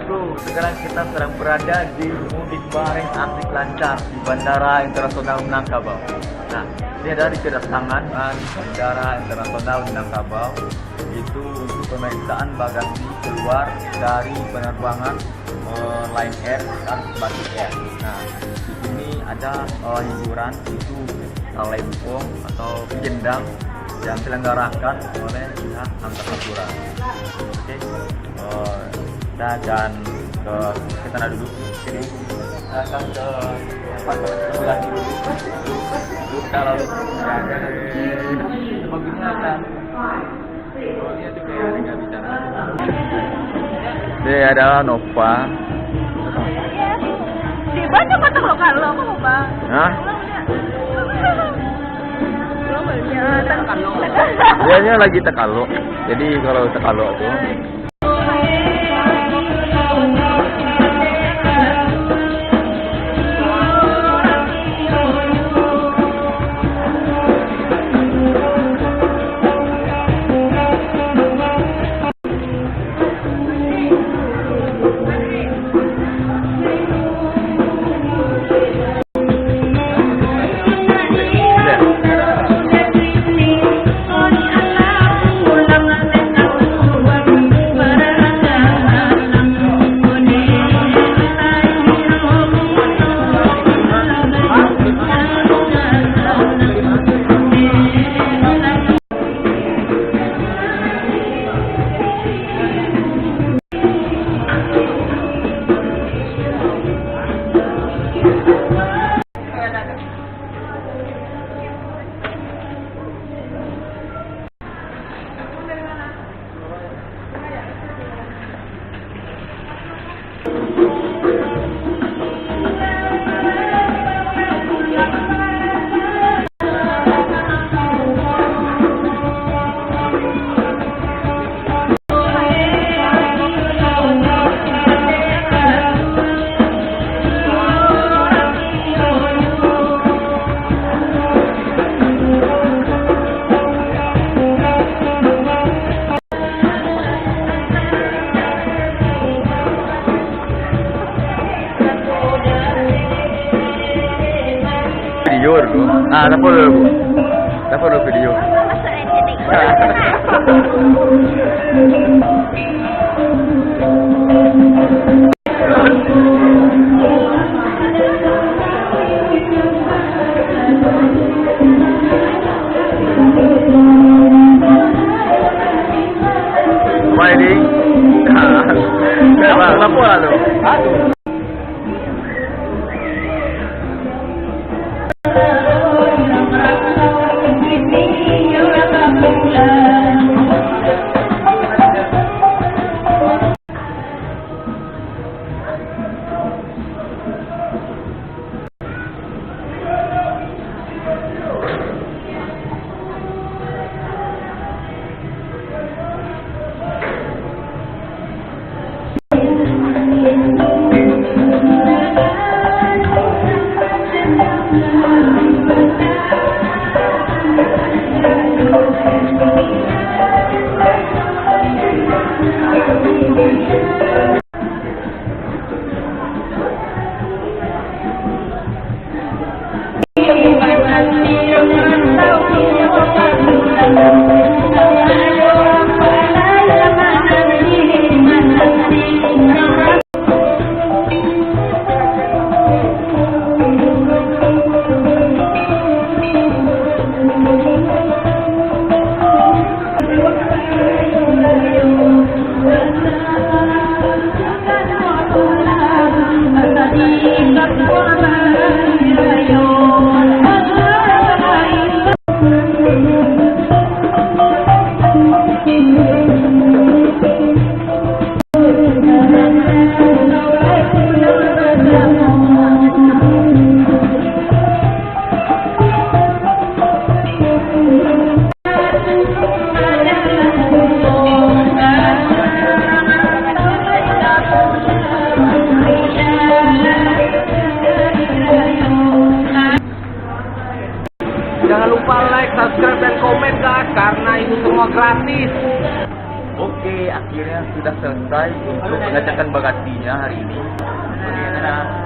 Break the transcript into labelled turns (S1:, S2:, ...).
S1: bosku, sekarang kita sedang berada di mudik bareng asik lancar di Bandara Internasional Minangkabau. Nah, ini dari kedatangan Bandara Internasional Minangkabau itu untuk pemeriksaan bagasi keluar dari penerbangan Lion Air dan Batik Air. Nah, di sini ada hiburan itu lepung atau gendang yang diselenggarakan oleh pihak Angkasa Pura. Oke, dan ke sana dulu. Sini, akan ke tempat sebelah dulu. Kita lalu sebagusnya kan. Dia juga ya nggak bicara. Dia ada Nova.
S2: Di banyak kota kalau bang.
S1: Hah? Dianya lagi tekalo. Jadi kalau tekalo tuh video dulu. Nah, telepon dulu Bu. Telepon dulu video. Mining. Nah, telepon lah tuh. Aduh. sudah selesai untuk mengerjakan bagasinya hari ini. Bagaimana?